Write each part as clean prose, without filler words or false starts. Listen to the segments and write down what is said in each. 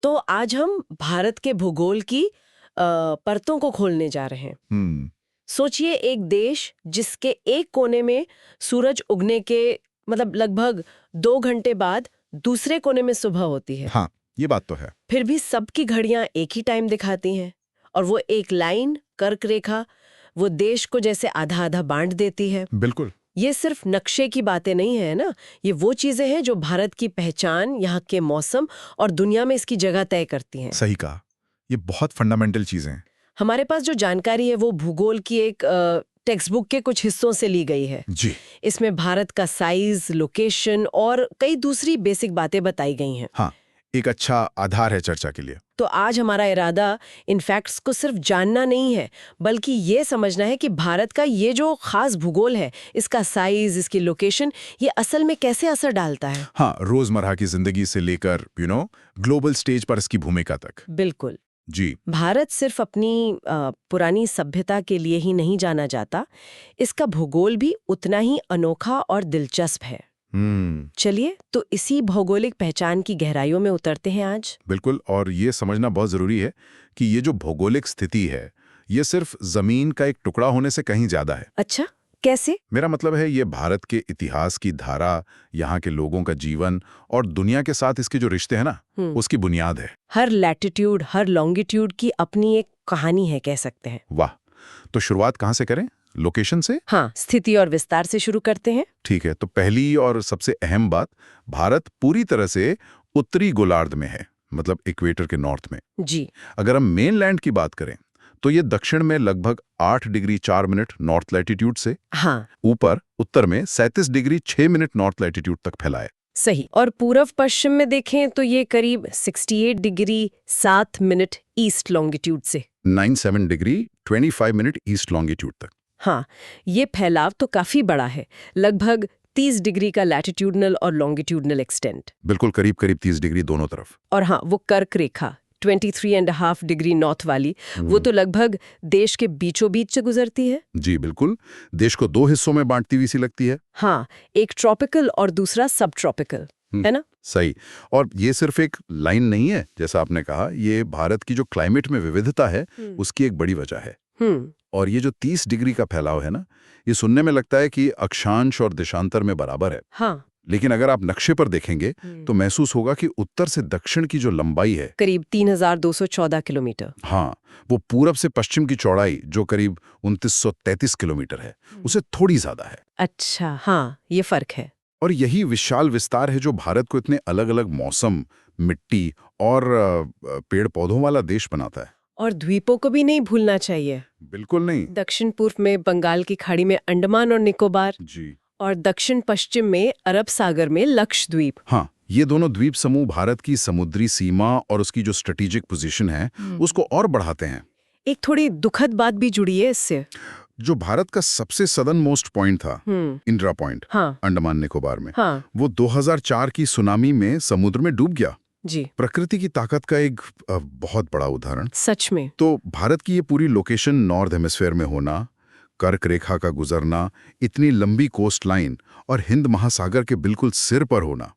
तो आज हम भारत के भूगोल की परतों को खोलने जा रहे हैं। सोचिए एक देश जिसके एक कोने में सूरज उगने के मतलब लगभग 2 घंटे बाद दूसरे कोने में सुबह होती है। हाँ, ये बात तो है। फिर भी सबकी घड़ियां एक ही टाइम दिखाती हैं और वो एक लाइन कर्क रेखा वो देश को जैसे आधा आधा बांट देती है। बिल्कुल। ये सिर्फ नक्शे की बातें नहीं है ना, ये वो चीजें हैं जो भारत की पहचान, यहाँ के मौसम और दुनिया में इसकी जगह तय करती हैं। सही कहा, ये बहुत फंडामेंटल चीजें हैं। हमारे पास जो जानकारी है वो भूगोल की एक टेक्स्ट बुक के कुछ हिस्सों से ली गई है। जी। इसमें भारत का साइज, लोकेशन और कई दूसरी बेसिक बातें बताई गई हैं। हाँ, एक अच्छा आधार है चर्चा के लिए। तो आज हमारा इरादा इन फैक्ट्स को सिर्फ जानना नहीं है, बल्कि ये समझना है कि भारत का ये जो खास भूगोल है, इसका साइज, इसकी लोकेशन, ये असल में कैसे असर डालता है। हाँ, रोजमर्रा की जिंदगी से लेकर ग्लोबल स्टेज पर इसकी भूमिका तक। बिल्कुल। जी। भारत सिर्फ अपनी पुरानी सभ्यता के लिए ही नहीं जाना जाता, इसका भूगोल भी उतना ही अनोखा और दिलचस्प है। चलिए तो इसी भौगोलिक पहचान की गहराइयों में उतरते हैं आज। बिल्कुल, और ये समझना बहुत जरूरी है कि ये जो भौगोलिक स्थिति है, ये सिर्फ जमीन का एक टुकड़ा होने से कहीं ज्यादा है। अच्छा, कैसे? मेरा मतलब है ये भारत के इतिहास की धारा, यहाँ के लोगों का जीवन और दुनिया के साथ इसके जो रिश्ते हैं ना, उसकी बुनियाद है। हर लैटिट्यूड, हर लॉन्गिट्यूड की अपनी एक कहानी है, कह सकते हैं। वाह, तो शुरुआत कहाँ से करें? लोकेशन से? हाँ, स्थिति और विस्तार से शुरू करते हैं। ठीक है, तो पहली और सबसे अहम बात, भारत पूरी तरह से उत्तरी गोलार्ध में है, मतलब इक्वेटर के नॉर्थ में। जी। अगर हम मेनलैंड की बात करें तो ये दक्षिण में लगभग 8 डिग्री 4 मिनट नॉर्थ लैटिट्यूड से, हाँ, ऊपर उत्तर में 37 डिग्री 6 मिनट नॉर्थ लैटिट्यूड तक फैला है। सही। और पूर्व पश्चिम में देखें तो ये करीब 68 डिग्री 7 मिनट ईस्ट लॉन्गिट्यूड से 97 डिग्री 25 मिनट ईस्ट लॉन्गिट्यूड तक। हाँ, ये फैलाव तो काफी बड़ा है, लगभग 30 डिग्री का लैटिट्यूडनल और लॉन्गिट्यूडनल एक्सटेंट। बिल्कुल, करीब करीब 30 डिग्री दोनों तरफ। और हाँ, वो कर्क रेखा 23.5 डिग्री नॉर्थ वाली, वो तो लगभग देश के बीचों बीच से गुजरती है। जी बिल्कुल, देश को 2 हिस्सों में बांटती हुई सी लगती है। हाँ, एक ट्रॉपिकल और दूसरा सब ट्रॉपिकल, है ना? सही। और ये सिर्फ एक लाइन नहीं है, जैसा आपने कहा, ये भारत की जो क्लाइमेट में विविधता है उसकी एक बड़ी वजह है। और ये जो 30 डिग्री का फैलाव है ना, ये सुनने में लगता है कि अक्षांश और देशांतर में बराबर है। हाँ। लेकिन अगर आप नक्शे पर देखेंगे तो महसूस होगा कि उत्तर से दक्षिण की जो लंबाई है, करीब 3214 किलोमीटर। हाँ, वो पूरब से पश्चिम की चौड़ाई जो करीब 2933 किलोमीटर है, उससे थोड़ी ज्यादा है। अच्छा, हाँ, ये फर्क है। और यही विशाल विस्तार है जो भारत को इतने अलग अलग मौसम, मिट्टी और पेड़ पौधों वाला देश बनाता है। और द्वीपों को भी नहीं भूलना चाहिए। बिल्कुल नहीं। दक्षिण पूर्व में बंगाल की खाड़ी में अंडमान और निकोबार, जी। और दक्षिण पश्चिम में अरब सागर में लक्षद्वीप। हाँ, ये दोनों द्वीप समूह भारत की समुद्री सीमा और उसकी जो स्ट्रेटेजिक पोजीशन है उसको और बढ़ाते हैं। एक थोड़ी दुखद बात भी जुड़ी है इससे। जो भारत का सबसे सदर्न मोस्ट पॉइंट था, इंदिरा पॉइंट, हाँ, अंडमान निकोबार में, हाँ, वो 2004 की सुनामी में समुद्र में डूब गया। जी। प्रकृति की ताकत का एक बहुत बड़ा उदाहरण। सच में। तो भारत की ये पूरी लोकेशन नॉर्थ हेमिस्फीयर में होना, कर्क रेखा का गुजरना, इतनी लंबी कोस्ट लाइन और हिंद महासागर के बिल्कुल सिर पर होना,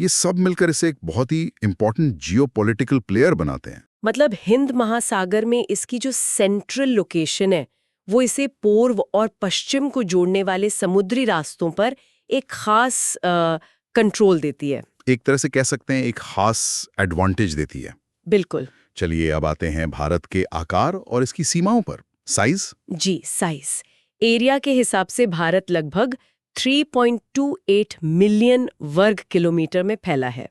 ये सब मिलकर इसे एक बहुत ही इंपॉर्टेंट जियोपॉलिटिकल प्लेयर बनाते हैं। मतलब हिंद महासागर में इसकी जो सेंट्रल लोकेशन है, वो इसे पूर्व और पश्चिम को जोड़ने वाले समुद्री रास्तों पर एक खास कंट्रोल देती है। एक तरह से कह सकते हैं एक खास एडवांटेज देती है। बिल्कुल। चलिए अब आते हैं भारत के आकार और इसकी सीमाओं पर। साइज? जी, साइज। एरिया के हिसाब से भारत लगभग 3.28 मिलियन वर्ग किलोमीटर में फैला है।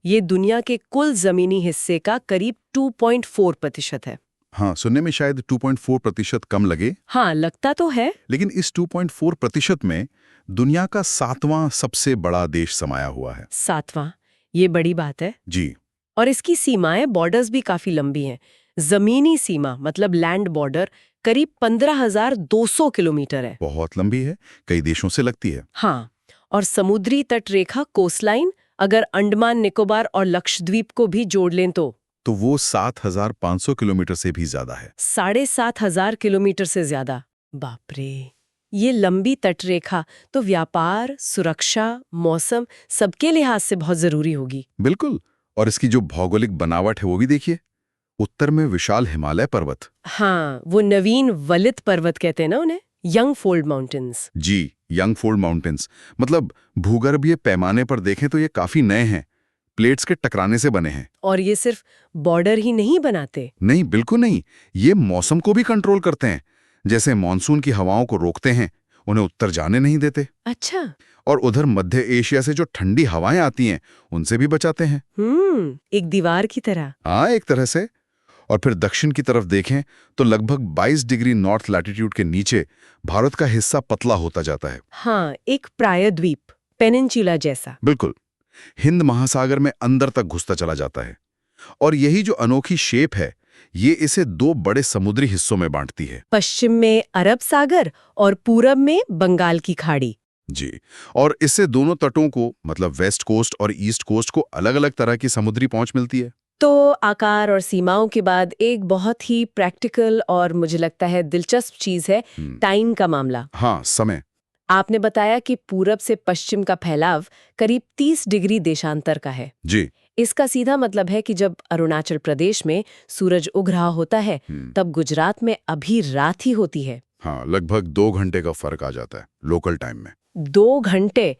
ये दुनिया के कुल जमीनी हिस्से का करीब 2.4% है। हाँ, सुनने में शायद 2.4% कम लगे। हाँ, लगता तो है। लेकिन इस 2.4% में दुनिया का 7वां सबसे बड़ा देश समाया हुआ है। 7वां, ये बड़ी बात है। जी। और इसकी सीमाएं, बॉर्डर्स भी काफी लंबी हैं। जमीनी सीमा मतलब लैंड बॉर्डर करीब 15,200 किलोमीटर है। बहुत लंबी है, कई देशों से लगती है। हाँ, और समुद्री तट रेखा कोस्टलाइन अगर अंडमान निकोबार और लक्षद्वीप को भी जोड़ लें तो वो 7,500 किलोमीटर से भी ज्यादा है। 7,500 किलोमीटर से ज्यादा। बाप रे! ये लंबी तटरेखा तो व्यापार, सुरक्षा, मौसम सबके लिहाज से बहुत जरूरी होगी। बिल्कुल। और इसकी जो भौगोलिक बनावट है वो भी देखिए। उत्तर में विशाल हिमालय पर्वत। हाँ, वो नवीन वलित पर्वत कहते हैं ना उन्हें, यंग फोल्ड माउंटेन्स। जी, यंग फोल्ड माउंटेन्स। मतलब भूगर्भीय पैमाने पर देखें तो ये काफी नए हैं, प्लेट्स के टकराने से बने हैं। और ये सिर्फ बॉर्डर ही नहीं बनाते। नहीं, बिल्कुल नहीं, ये मौसम को भी कंट्रोल करते हैं। जैसे मानसून की हवाओं को रोकते हैं, उन्हें उत्तर जाने नहीं देते। अच्छा। और उधर मध्य एशिया से जो ठंडी हवाएं आती हैं, उनसे भी बचाते हैं। एक दीवार की तरह। हाँ, एक तरह से। और फिर दक्षिण की तरफ देखें तो लगभग 22 डिग्री नॉर्थ लैटिट्यूड के नीचे भारत का हिस्सा पतला होता जाता है। हाँ, एक प्रायद्वीप, पेनिनसुला जैसा। बिल्कुल, हिंद महासागर में अंदर तक घुसता चला जाता है। और यही जो अनोखी शेप है, ये इसे दो बड़े समुद्री हिस्सों में बांटती है। पश्चिम में अरब सागर और पूरब में बंगाल की खाड़ी। जी, और इससे दोनों तटों को, मतलब वेस्ट कोस्ट और ईस्ट कोस्ट को, अलग अलग तरह की समुद्री पहुंच मिलती है। तो आकार और सीमाओं के बाद एक बहुत ही प्रैक्टिकल और मुझे लगता है दिलचस्प चीज है टाइम का मामला। हाँ, समय। आपने बताया कि पूरब से पश्चिम का फैलाव करीब 30 डिग्री देशांतर का है। जी। इसका सीधा मतलब है कि जब अरुणाचल प्रदेश में सूरज उग रहा होता है तब गुजरात में अभी रात ही होती है। हाँ, लगभग 2 घंटे का फर्क आ जाता है लोकल टाइम में। 2 घंटे।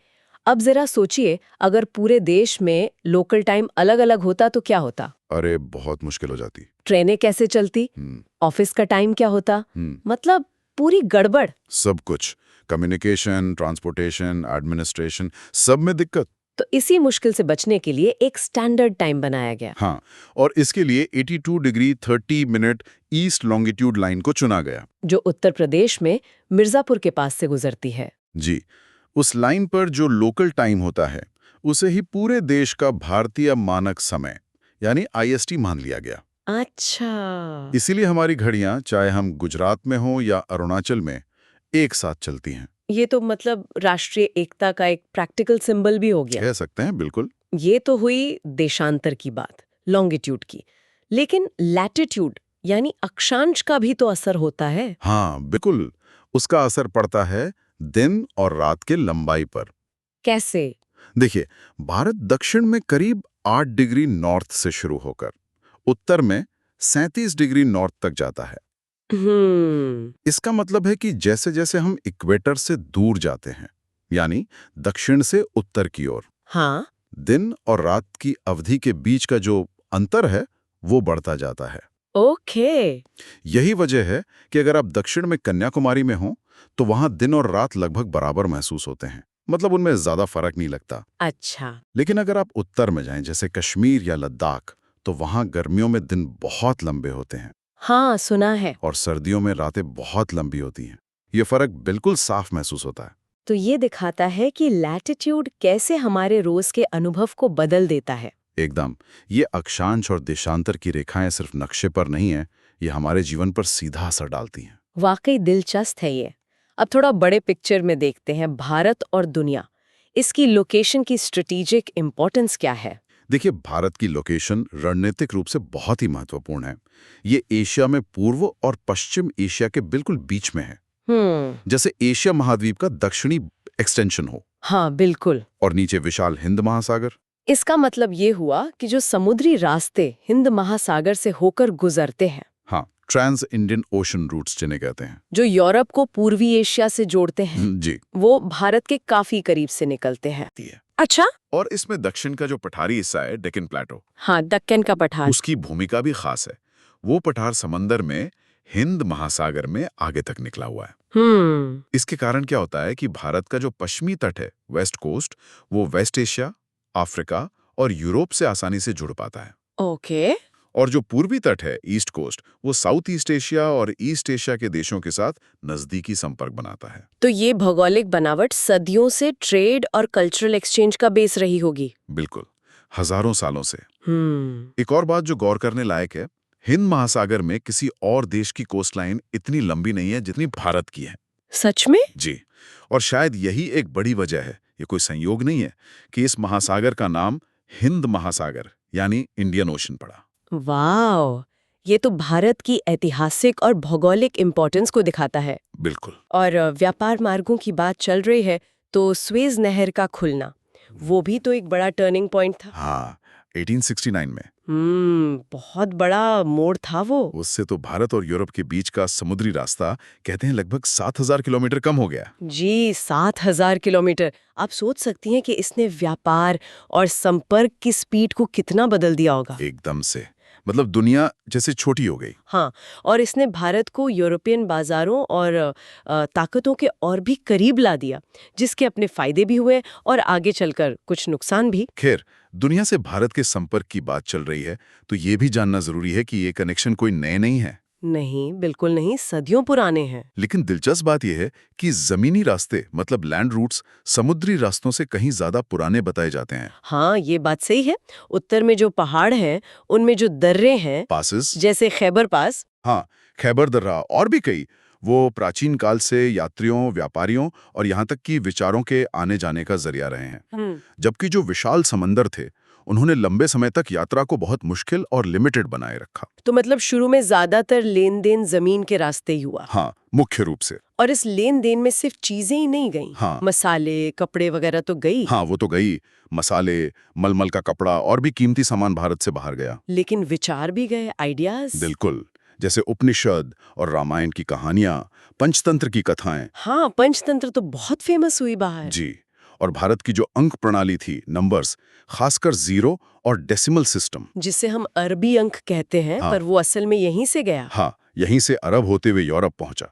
अब जरा सोचिए, अगर पूरे देश में लोकल टाइम अलग अलग होता तो क्या होता? अरे, बहुत मुश्किल हो जाती। ट्रेनें कैसे चलती? ऑफिस का टाइम क्या होता? मतलब पूरी गड़बड़। सब कुछ, कम्युनिकेशन, ट्रांसपोर्टेशन, एडमिनिस्ट्रेशन, सब में दिक्कत। तो इसी मुश्किल से बचने के लिए एक स्टैंडर्ड टाइम बनाया गया। हाँ, और इसके लिए 82 degree 30 minute east longitude line को चुना गया, जो उत्तर प्रदेश में मिर्जापुर के पास से गुजरती है। जी, उस लाइन पर जो लोकल टाइम होता है, उसे ही पूरे देश का भारतीय मानक समय यानी IST मान लिया गया। अच्छा। इसीलिए हमारी घड़ियां, चाहे हम गुजरात में हों या अरुणाचल में, एक साथ चलती हैं। ये तो मतलब राष्ट्रीय एकता का एक प्रैक्टिकल सिंबल भी हो गया। कह सकते हैं, बिल्कुल। ये तो हुई देशांतर की बात, लॉन्गिट्यूड की। लेकिन लैटिट्यूड यानी अक्षांश का भी तो असर होता है। हाँ, बिल्कुल। उसका असर पड़ता है दिन और रात के लंबाई पर। कैसे? देखिए, भारत दक्षिण में करीब 8 डिग्री नॉर्थ से शुरू होकर उत्तर में 37 डिग्री नॉर्थ तक जाता है। इसका मतलब है कि जैसे जैसे हम इक्वेटर से दूर जाते हैं, यानी दक्षिण से उत्तर की ओर, हाँ, दिन और रात की अवधि के बीच का जो अंतर है वो बढ़ता जाता है। ओके। यही वजह है कि अगर आप दक्षिण में कन्याकुमारी में हो तो वहां दिन और रात लगभग बराबर महसूस होते हैं, मतलब उनमें ज्यादा फर्क नहीं लगता। अच्छा। लेकिन अगर आप उत्तर में जाएं, जैसे कश्मीर या लद्दाख, तो वहां गर्मियों में दिन बहुत लंबे होते हैं। हाँ, सुना है। और सर्दियों में रातें बहुत लंबी होती हैं। ये फर्क बिल्कुल साफ महसूस होता है। तो ये दिखाता है कि लैटिट्यूड कैसे हमारे रोज के अनुभव को बदल देता है। एकदम। ये अक्षांश और देशांतर की रेखाएं सिर्फ नक्शे पर नहीं हैं, ये हमारे जीवन पर सीधा असर डालती हैं। वाकई दिलचस्प है ये। अब थोड़ा बड़े पिक्चर में देखते हैं, भारत और दुनिया। इसकी लोकेशन की स्ट्रेटेजिक इम्पोर्टेंस क्या है? देखिए, भारत की लोकेशन रणनीतिक रूप से बहुत ही महत्वपूर्ण है। ये एशिया में पूर्व और पश्चिम एशिया के बिल्कुल बीच में है। जैसे एशिया महाद्वीप का दक्षिणी एक्सटेंशन हो। हाँ, बिल्कुल। और नीचे विशाल हिंद महासागर। इसका मतलब ये हुआ कि जो समुद्री रास्ते हिंद महासागर से होकर गुजरते हैं, हाँ, ट्रांस इंडियन ओशन रूट्स जिन्हें कहते हैं, जो यूरोप को पूर्वी एशिया से जोड़ते हैं, जी, वो भारत के काफी करीब से निकलते हैं। अच्छा। और इसमें दक्षिण का जो पठारी हिस्सा है, डेक्कन प्लेटो, हाँ, दक्कन का पठार, उसकी भूमिका भी खास है। वो पठार समंदर में हिंद महासागर में आगे तक निकला हुआ है। इसके कारण क्या होता है कि भारत का जो पश्चिमी तट है, वेस्ट कोस्ट, वो वेस्ट एशिया, अफ्रीका और यूरोप से आसानी से जुड़ पाता है। ओके। और जो पूर्वी तट है, ईस्ट कोस्ट, वो साउथ ईस्ट एशिया और ईस्ट एशिया के देशों के साथ नजदीकी संपर्क बनाता है। तो ये भौगोलिक बनावट सदियों से ट्रेड और कल्चरल एक्सचेंज का बेस रही होगी। बिल्कुल, हजारों सालों से। एक और बात जो गौर करने लायक है, हिंद महासागर में किसी और देश की कोस्टलाइन इतनी लंबी नहीं है जितनी भारत की है। सच में? जी, और शायद यही एक बड़ी वजह है, ये कोई संयोग नहीं है, कि इस महासागर का नाम हिंद महासागर यानी इंडियन ओशन पड़ा। वाह, ये तो भारत की ऐतिहासिक और भौगोलिक इम्पोर्टेंस को दिखाता है। बिल्कुल। और व्यापार मार्गों की बात चल रही है तो स्वेज नहर का खुलना, वो भी तो एक बड़ा टर्निंग पॉइंट था। हाँ, 1869 में। बहुत बड़ा मोड़ था वो। उससे तो भारत और यूरोप के बीच का समुद्री रास्ता कहते हैं लगभग 7,000 किलोमीटर कम हो गया। जी, 7,000 किलोमीटर। आप सोच सकती हैं कि इसने व्यापार और संपर्क की स्पीड को कितना बदल दिया होगा। एकदम से, मतलब दुनिया जैसे छोटी हो गई। हाँ, और इसने भारत को यूरोपियन बाजारों और ताकतों के और भी करीब ला दिया, जिसके अपने फायदे भी हुए और आगे चलकर कुछ नुकसान भी। खैर, दुनिया से भारत के संपर्क की बात चल रही है तो ये भी जानना जरूरी है कि ये कनेक्शन कोई नए नहीं है। नहीं, बिल्कुल नहीं, सदियों पुराने हैं। लेकिन दिलचस्प बात यह है कि जमीनी रास्ते मतलब लैंड रूट्स समुद्री रास्तों से कहीं ज्यादा पुराने बताए जाते हैं। हाँ, ये बात सही है। उत्तर में जो पहाड़ हैं, उनमें जो दर्रे हैं, पासेस, जैसे खैबर पास, हाँ, खैबर दर्रा और भी कई, वो प्राचीन काल से यात्रियों, व्यापारियों और यहाँ तक कि विचारों के आने जाने का जरिया रहे हैं। जबकि जो विशाल समंदर थे, उन्होंने लंबे समय तक यात्रा को बहुत मुश्किल और लिमिटेड बनाए रखा। तो मतलब शुरू में ज्यादातर लेन देन जमीन के रास्ते ही हुआ। हाँ, मुख्य रूप से। और इस लेन देन में सिर्फ चीजें ही नहीं गईं। हाँ, मसाले, कपड़े वगैरह तो गई। हाँ, वो तो गई। मसाले, मलमल का कपड़ा और भी कीमती सामान भारत से बाहर गया। लेकिन विचार भी गए, आइडियाज। बिल्कुल, जैसे उपनिषद और रामायण की कहानियां, पंचतंत्र की कथाएं। हाँ, पंचतंत्र तो बहुत फेमस हुई बाहर। जी, और भारत की जो अंक प्रणाली थी, नंबर्स, खासकर जीरो और डेसिमल सिस्टम, जिसे हम अरबी अंक कहते हैं, हाँ, पर वो असल में यहीं से गया। हाँ, यहीं से अरब होते हुए यूरोप पहुंचा।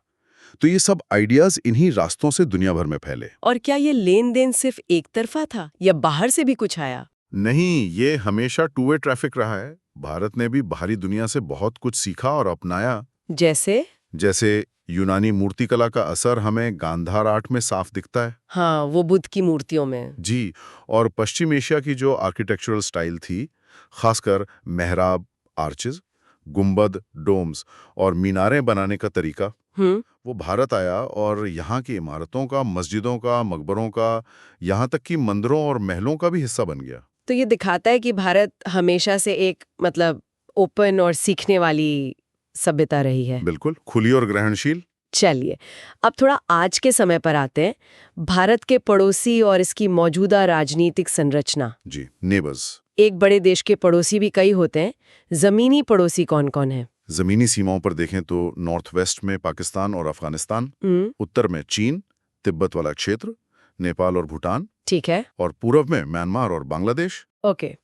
तो ये सब आइडियाज इन्हीं रास्तों से दुनिया भर में फैले। और क्या ये लेन देन सिर्फ एक तरफा था या बाहर से भी कुछ आया? नहीं, ये हमेशा टू वे ट्रैफिक रहा है। भारत ने भी बाहरी दुनिया से बहुत कुछ सीखा और अपनाया। जैसे यूनानी मूर्तिकला का असर हमें गांधार आर्ट में साफ दिखता है। हाँ, वो बुद्ध की मूर्तियों में। जी, और पश्चिम एशिया की जो आर्किटेक्चरल स्टाइल थी, खासकर मेहराब, आर्चेज, गुंबद, डोम्स और मीनारें बनाने का तरीका, वो भारत आया और यहाँ की इमारतों का, मस्जिदों का, मकबरों का, यहाँ तक कि मंदिरों और महलों का भी हिस्सा बन गया। तो ये दिखाता है कि भारत हमेशा से एक ओपन और सीखने वाली सभ्यता रही है। बिल्कुल, खुली और ग्रहणशील। चलिए, अब थोड़ा आज के समय पर आते हैं। भारत के पड़ोसी और इसकी मौजूदा राजनीतिक संरचना। जी, नेबर्स। एक बड़े देश के पड़ोसी भी कई होते हैं। जमीनी पड़ोसी कौन कौन है? जमीनी सीमाओं पर देखें तो नॉर्थ वेस्ट में पाकिस्तान और अफगानिस्तान, उत्तर में चीन, तिब्बत वाला क्षेत्र, नेपाल और भूटान, ठीक है, और पूर्व में म्यांमार और बांग्लादेश। ओके।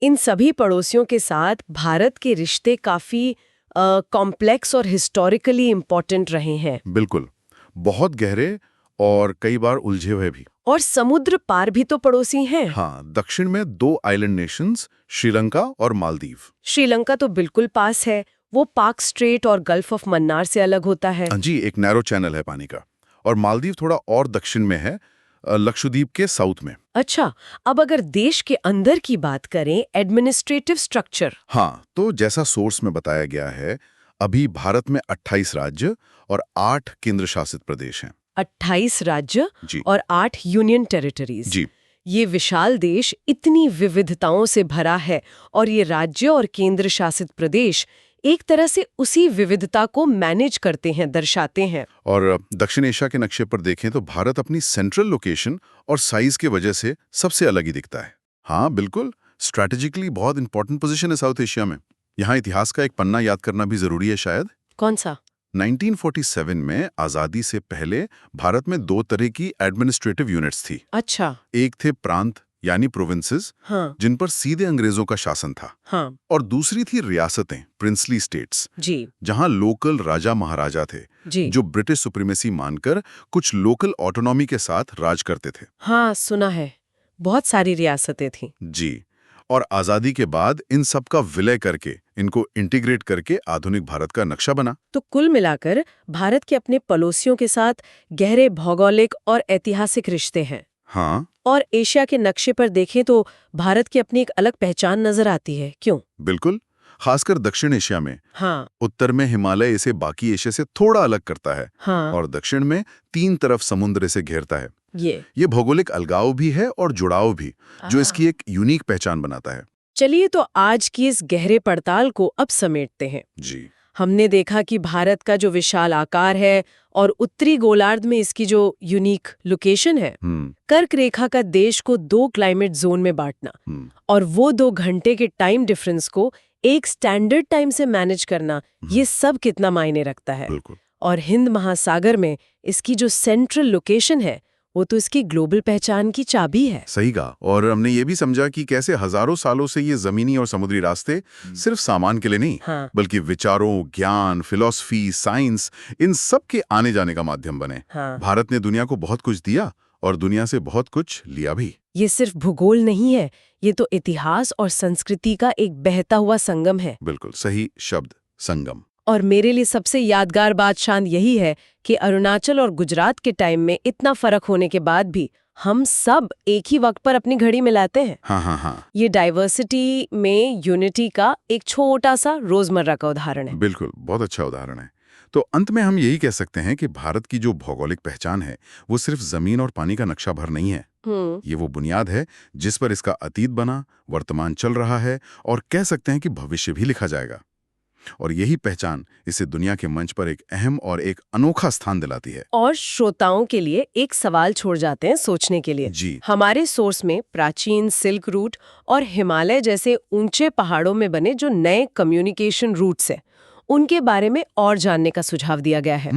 इन सभी पड़ोसियों के साथ भारत के रिश्ते काफी कॉम्प्लेक्स और हिस्टोरिकली इम्पोर्टेंट रहे हैं। बिल्कुल, बहुत गहरे और कई बार उलझे हुए भी। और समुद्र पार भी तो पड़ोसी हैं। हाँ, दक्षिण में 2 आइलैंड नेशंस, श्रीलंका और मालदीव। श्रीलंका तो बिल्कुल पास है, वो पाक स्ट्रेट और गल्फ ऑफ मन्नार से अलग होता है। जी, एक नैरो चैनल है पानी का। और मालदीव थोड़ा और दक्षिण में है, लक्षद्वीप के साउथ में। अच्छा, अब अगर देश के अंदर की बात करें, एडमिनिस्ट्रेटिव स्ट्रक्चर। हाँ, तो जैसा सोर्स में बताया गया है, अभी भारत में 28 राज्य और 8 केंद्र शासित प्रदेश हैं। 28 राज्य जी, और 8 यूनियन टेरिटरीज। जी, ये विशाल देश इतनी विविधताओं से भरा है और ये राज्य और केंद्र शासित प्रदेश एक तरह से उसी विविधता को मैनेज करते हैं, दर्शाते हैं। और दक्षिण एशिया के नक्शे पर देखें तो भारत अपनी सेंट्रल लोकेशन और साइज के वजह से सबसे अलग ही दिखता है। हाँ, बिल्कुल, स्ट्रैटेजिकली बहुत इंपॉर्टेंट पोजीशन है साउथ एशिया में। यहाँ इतिहास का एक पन्ना याद करना भी जरूरी है शायद। कौन सा? 1947 में आजादी से पहले भारत में 2 तरह की एडमिनिस्ट्रेटिव यूनिट्स थी। अच्छा। एक थे प्रांत यानी प्रोविंसेस, हाँ, जिन पर सीधे अंग्रेजों का शासन था। हाँ, और दूसरी थी रियासतें, प्रिंसली स्टेट्स, जी, जहां लोकल राजा महाराजा थे, जी, जो ब्रिटिश सुप्रीमेसी मानकर कुछ लोकल ऑटोनॉमी के साथ राज करते थे। हाँ, सुना है, बहुत सारी रियासतें थीं। जी, और आजादी के बाद इन सब का विलय करके, इनको इंटीग्रेट करके आधुनिक भारत का नक्शा बना। तो कुल मिलाकर भारत के अपने पड़ोसियों के साथ गहरे भौगोलिक और ऐतिहासिक रिश्ते हैं। हाँ, और एशिया के नक्शे पर देखें तो भारत की अपनी एक अलग पहचान नजर आती है। क्यों? बिल्कुल, खासकर दक्षिण एशिया में। हाँ, उत्तर में हिमालय इसे बाकी एशिया से थोड़ा अलग करता है, हाँ, और दक्षिण में 3 तरफ समुद्र इसे घेरता है। ये भौगोलिक अलगाव भी है और जुड़ाव भी, जो इसकी एक यूनिक पहचान बनाता है। चलिए, तो आज की इस गहरे पड़ताल को अब समेटते हैं। जी, हमने देखा कि भारत का जो विशाल आकार है और उत्तरी गोलार्ध में इसकी जो यूनिक लोकेशन है, कर्क रेखा का देश को 2 क्लाइमेट जोन में बांटना और वो 2 घंटे के टाइम डिफरेंस को एक स्टैंडर्ड टाइम से मैनेज करना, ये सब कितना मायने रखता है। और हिंद महासागर में इसकी जो सेंट्रल लोकेशन है वो तो इसकी ग्लोबल पहचान की चाबी है। सही कहा। और हमने ये भी समझा कि कैसे हजारों सालों से ये जमीनी और समुद्री रास्ते सिर्फ सामान के लिए नहीं, बल्कि विचारों, ज्ञान, फिलॉसफी, साइंस, इन सब के आने जाने का माध्यम बने। भारत ने दुनिया को बहुत कुछ दिया और दुनिया से बहुत कुछ लिया भी। ये सिर्फ भूगोल नहीं है, ये तो इतिहास और संस्कृति का एक बहता हुआ संगम है। बिल्कुल सही शब्द, संगम। और मेरे लिए सबसे यादगार बात शायद यही है कि अरुणाचल और गुजरात के टाइम में इतना फर्क होने के बाद भी हम सब एक ही वक्त पर अपनी घड़ी मिलाते हैं। हाँ। ये डाइवर्सिटी में यूनिटी का एक छोटा सा रोजमर्रा का उदाहरण है। बिल्कुल, बहुत अच्छा उदाहरण है। तो अंत में हम यही कह सकते हैं कि भारत की जो भौगोलिक पहचान है वो सिर्फ जमीन और पानी का नक्शा भर नहीं है। ये वो बुनियाद है जिस पर इसका अतीत बना, वर्तमान चल रहा है और कह सकते हैं कि भविष्य भी लिखा जाएगा। और यही पहचान इसे दुनिया के मंच पर एक अहम और एक अनोखा स्थान दिलाती है। और श्रोताओं के लिए एक सवाल छोड़ जाते हैं सोचने के लिए। जी। हमारे सोर्स में प्राचीन सिल्क रूट और हिमालय जैसे ऊंचे पहाड़ों में बने जो नए कम्युनिकेशन रूट्स हैं, उनके बारे में और जानने का सुझाव दिया गया है।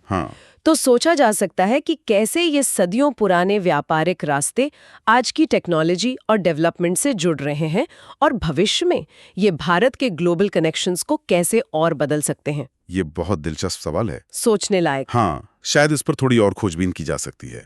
हाँ। तो सोचा जा सकता है कि कैसे ये सदियों पुराने व्यापारिक रास्ते आज की टेक्नोलॉजी और डेवलपमेंट से जुड़ रहे हैं और भविष्य में ये भारत के ग्लोबल कनेक्शंस को कैसे और बदल सकते हैं। ये बहुत दिलचस्प सवाल है, सोचने लायक। हाँ, शायद इस पर थोड़ी और खोजबीन की जा सकती है।